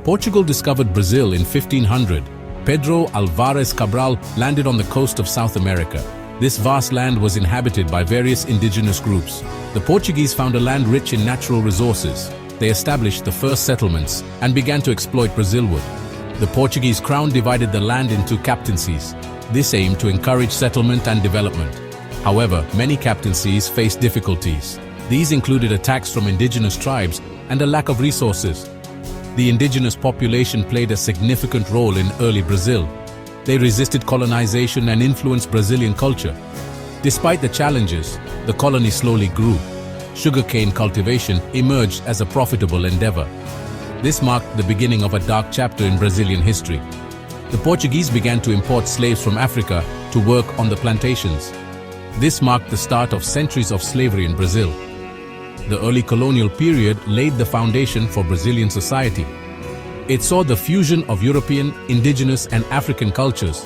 Portugal discovered Brazil in 1500. Pedro Alvares Cabral landed on the coast of South America. This vast land was inhabited by various indigenous groups. The Portuguese found a land rich in natural resources. They established the first settlements and began to exploit Brazilwood. The Portuguese crown divided the land into captaincies. This aimed to encourage settlement and development. However, many captaincies faced difficulties. These included attacks from indigenous tribes and a lack of resources. The indigenous population played a significant role in early Brazil. They resisted colonization and influenced Brazilian culture. Despite the challenges, the colony slowly grew. Sugarcane cultivation emerged as a profitable endeavor. This marked the beginning of a dark chapter in Brazilian history. The Portuguese began to import slaves from Africa to work on the plantations. This marked the start of centuries of slavery in Brazil. The early colonial period laid the foundation for Brazilian society. It saw the fusion of European, indigenous, and African cultures.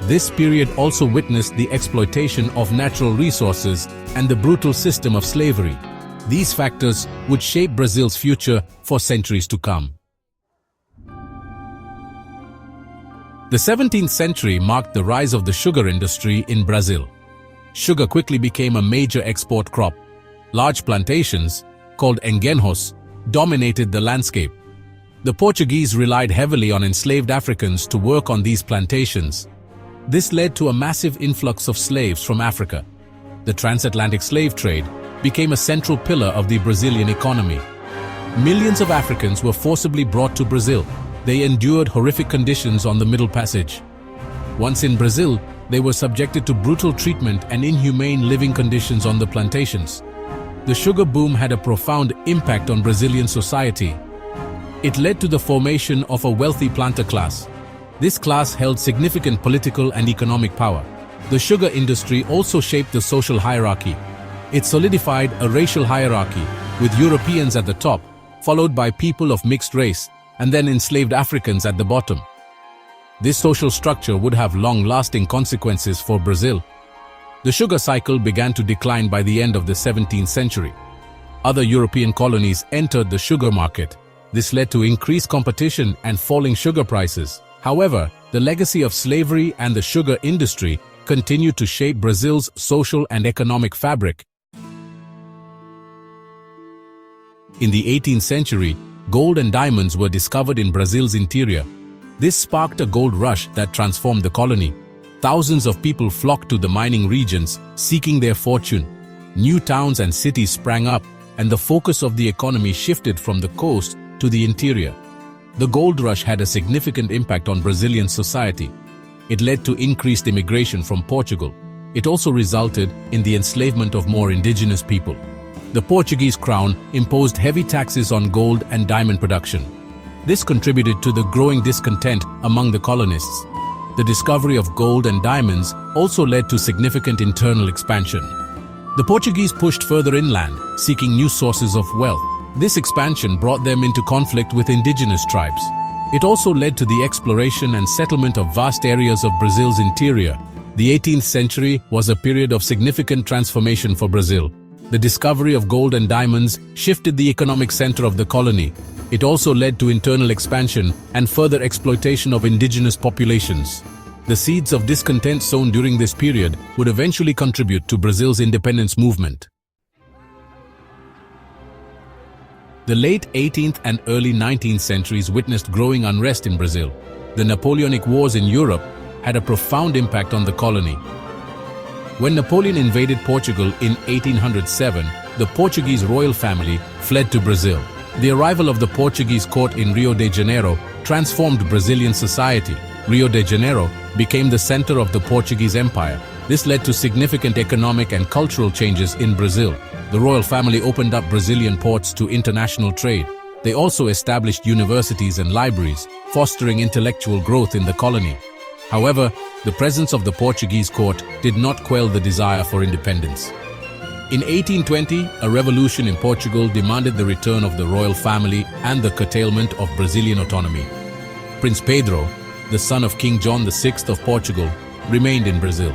This period also witnessed the exploitation of natural resources and the brutal system of slavery. These factors would shape Brazil's future for centuries to come. The 17th century marked the rise of the sugar industry in Brazil. Sugar quickly became a major export crop. Large plantations, called engenhos, dominated the landscape. The Portuguese relied heavily on enslaved Africans to work on these plantations. This led to a massive influx of slaves from Africa. The transatlantic slave trade became a central pillar of the Brazilian economy. Millions of Africans were forcibly brought to Brazil. They endured horrific conditions on the Middle Passage. Once in Brazil, they were subjected to brutal treatment and inhumane living conditions on the plantations. The sugar boom had a profound impact on Brazilian society. It led to the formation of a wealthy planter class. This class held significant political and economic power. The sugar industry also shaped the social hierarchy. It solidified a racial hierarchy, with Europeans at the top, followed by people of mixed race, and then enslaved Africans at the bottom. This social structure would have long-lasting consequences for Brazil. The sugar cycle began to decline by the end of the 17th century. Other European colonies entered the sugar market. This led to increased competition and falling sugar prices. However, the legacy of slavery and the sugar industry continued to shape Brazil's social and economic fabric. In the 18th century, gold and diamonds were discovered in Brazil's interior. This sparked a gold rush that transformed the colony. Thousands of people flocked to the mining regions, seeking their fortune. New towns and cities sprang up, and the focus of the economy shifted from the coast to the interior. The gold rush had a significant impact on Brazilian society. It led to increased immigration from Portugal. It also resulted in the enslavement of more indigenous people. The Portuguese crown imposed heavy taxes on gold and diamond production. This contributed to the growing discontent among the colonists. The discovery of gold and diamonds also led to significant internal expansion. The Portuguese pushed further inland, seeking new sources of wealth. This expansion brought them into conflict with indigenous tribes. It also led to the exploration and settlement of vast areas of Brazil's interior. The 18th century was a period of significant transformation for Brazil. The discovery of gold and diamonds shifted the economic center of the colony. It also led to internal expansion and further exploitation of indigenous populations. The seeds of discontent sown during this period would eventually contribute to Brazil's independence movement. The late 18th and early 19th centuries witnessed growing unrest in Brazil. The Napoleonic Wars in Europe had a profound impact on the colony. When Napoleon invaded Portugal in 1807, the Portuguese royal family fled to Brazil. The arrival of the Portuguese court in Rio de Janeiro transformed Brazilian society. Rio de Janeiro became the center of the Portuguese Empire. This led to significant economic and cultural changes in Brazil. The royal family opened up Brazilian ports to international trade. They also established universities and libraries, fostering intellectual growth in the colony. However, the presence of the Portuguese court did not quell the desire for independence. In 1820, a revolution in Portugal demanded the return of the royal family and the curtailment of Brazilian autonomy. Prince Pedro, the son of King John VI of Portugal, remained in Brazil.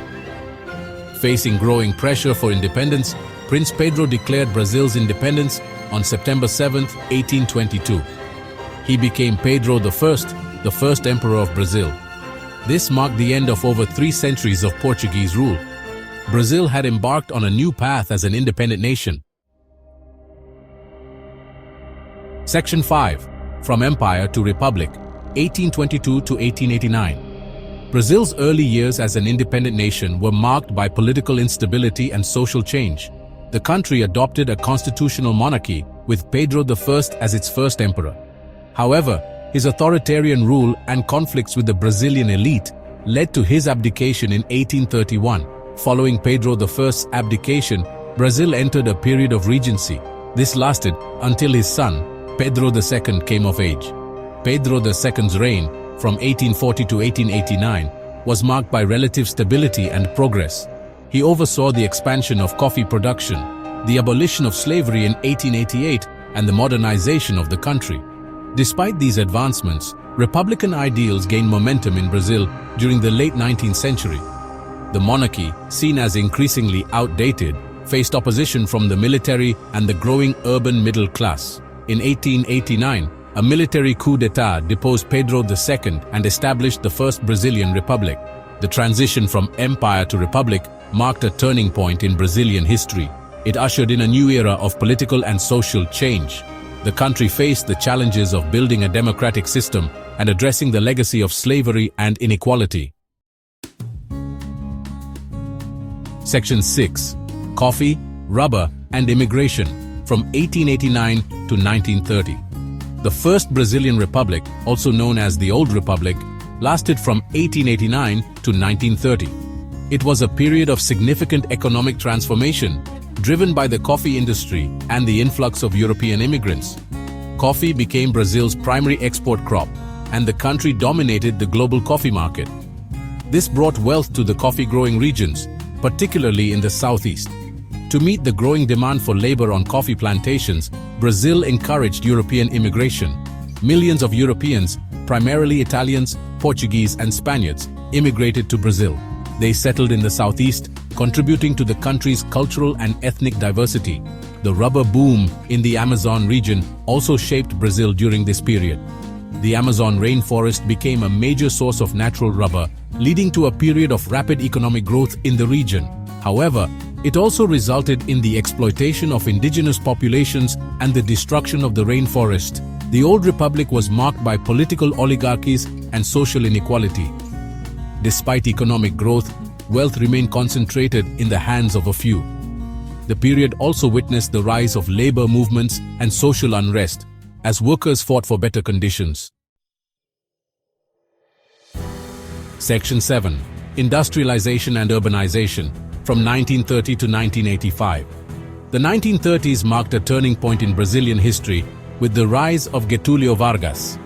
Facing growing pressure for independence, Prince Pedro declared Brazil's independence on September 7, 1822. He became Pedro I, the first emperor of Brazil. This marked the end of over 3 centuries of Portuguese rule. Brazil had embarked on a new path as an independent nation. Section 5. From Empire to Republic, 1822 to 1889. Brazil's early years as an independent nation were marked by political instability and social change. The country adopted a constitutional monarchy with Pedro I as its first emperor. However, his authoritarian rule and conflicts with the Brazilian elite led to his abdication in 1831. Following Pedro I's abdication, Brazil entered a period of regency. This lasted until his son, Pedro II, came of age. Pedro II's reign, from 1840 to 1889, was marked by relative stability and progress. He oversaw the expansion of coffee production, the abolition of slavery in 1888, and the modernization of the country. Despite these advancements, republican ideals gained momentum in Brazil during the late 19th century. The monarchy, seen as increasingly outdated, faced opposition from the military and the growing urban middle class. In 1889, a military coup d'etat deposed Pedro II and established the first Brazilian republic. The transition from empire to republic marked a turning point in Brazilian history. It ushered in a new era of political and social change. The country faced the challenges of building a democratic system and addressing the legacy of slavery and inequality. Section 6. Coffee, Rubber, and Immigration, from 1889 to 1930. The First Brazilian Republic, also known as the Old Republic, lasted from 1889 to 1930. It was a period of significant economic transformation, driven by the coffee industry and the influx of European immigrants. Coffee became Brazil's primary export crop, and the country dominated the global coffee market. This brought wealth to the coffee-growing regions, particularly in the southeast. To meet the growing demand for labor on coffee plantations, Brazil encouraged European immigration. Millions of Europeans, primarily Italians, Portuguese, and Spaniards, immigrated to Brazil. They settled in the southeast, contributing to the country's cultural and ethnic diversity. The rubber boom in the Amazon region also shaped Brazil during this period. The Amazon rainforest became a major source of natural rubber, leading to a period of rapid economic growth in the region. However, it also resulted in the exploitation of indigenous populations and the destruction of the rainforest. The Old Republic was marked by political oligarchies and social inequality. Despite economic growth, wealth remained concentrated in the hands of a few. The period also witnessed the rise of labor movements and social unrest, as workers fought for better conditions. Section 7. Industrialization and Urbanization, from 1930 to 1985. The 1930s marked a turning point in Brazilian history with the rise of Getúlio Vargas.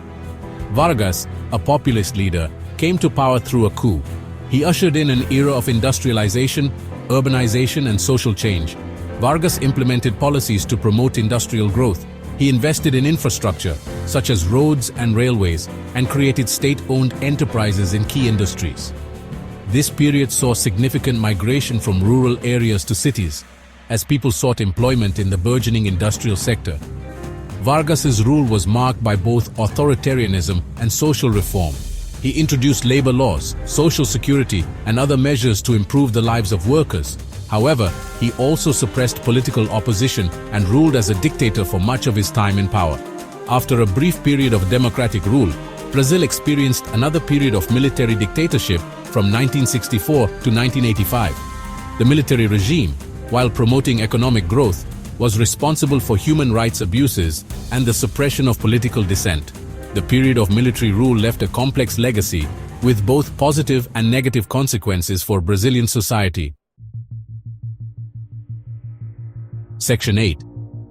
Vargas, a populist leader, came to power through a coup. He ushered in an era of industrialization, urbanization, and social change. Vargas implemented policies to promote industrial growth. He invested in infrastructure, such as roads and railways, and created state-owned enterprises in key industries. This period saw significant migration from rural areas to cities, as people sought employment in the burgeoning industrial sector. Vargas's rule was marked by both authoritarianism and social reform. He introduced labor laws, social security, and other measures to improve the lives of workers. However, he also suppressed political opposition and ruled as a dictator for much of his time in power. After a brief period of democratic rule, Brazil experienced another period of military dictatorship from 1964 to 1985. The military regime, while promoting economic growth, was responsible for human rights abuses and the suppression of political dissent. The period of military rule left a complex legacy, with both positive and negative consequences for Brazilian society. Section 8.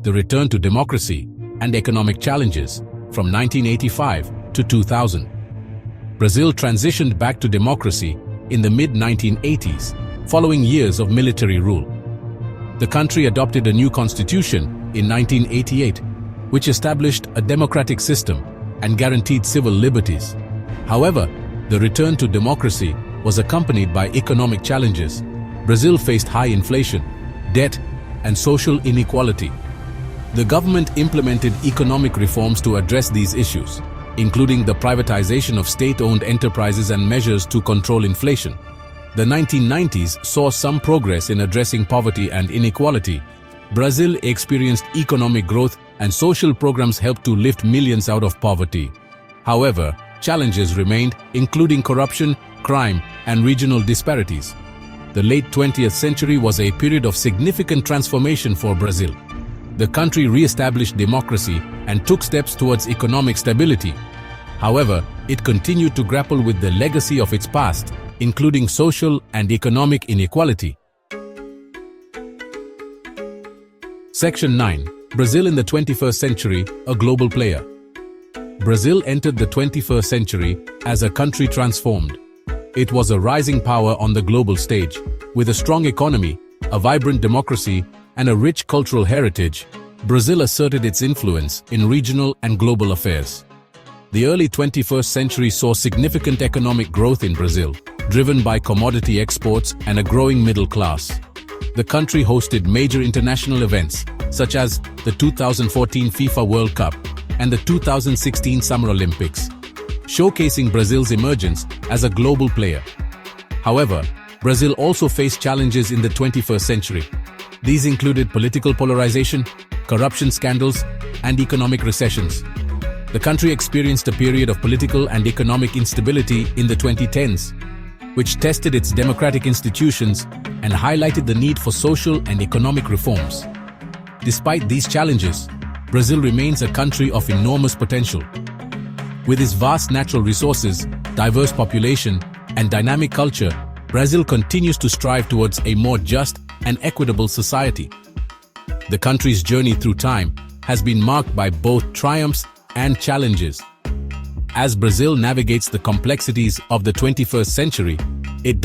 The Return to Democracy and Economic Challenges, from 1985 to 2000. Brazil transitioned back to democracy in the mid-1980s, following years of military rule. The country adopted a new constitution in 1988, which established a democratic system and guaranteed civil liberties. However, the return to democracy was accompanied by economic challenges. Brazil faced high inflation, debt, and social inequality. The government implemented economic reforms to address these issues, including the privatization of state-owned enterprises and measures to control inflation. The 1990s saw some progress in addressing poverty and inequality. Brazil experienced economic growth and social programs helped to lift millions out of poverty. However, challenges remained, including corruption, crime, and regional disparities. The late 20th century was a period of significant transformation for Brazil. The country re-established democracy and took steps towards economic stability. However, it continued to grapple with the legacy of its past, including social and economic inequality. Section 9. Brazil in the 21st century, a global player. Brazil entered the 21st century as a country transformed. It was a rising power on the global stage, with a strong economy, a vibrant democracy, and a rich cultural heritage. Brazil asserted its influence in regional and global affairs. The early 21st century saw significant economic growth in Brazil, driven by commodity exports and a growing middle class. The country hosted major international events, such as the 2014 FIFA World Cup and the 2016 Summer Olympics, showcasing Brazil's emergence as a global player. However, Brazil also faced challenges in the 21st century. These included political polarization, corruption scandals, and economic recessions. The country experienced a period of political and economic instability in the 2010s, which tested its democratic institutions and highlighted the need for social and economic reforms. Despite these challenges, Brazil remains a country of enormous potential. With its vast natural resources, diverse population, and dynamic culture, Brazil continues to strive towards a more just and equitable society. The country's journey through time has been marked by both triumphs and challenges. As Brazil navigates the complexities of the 21st century,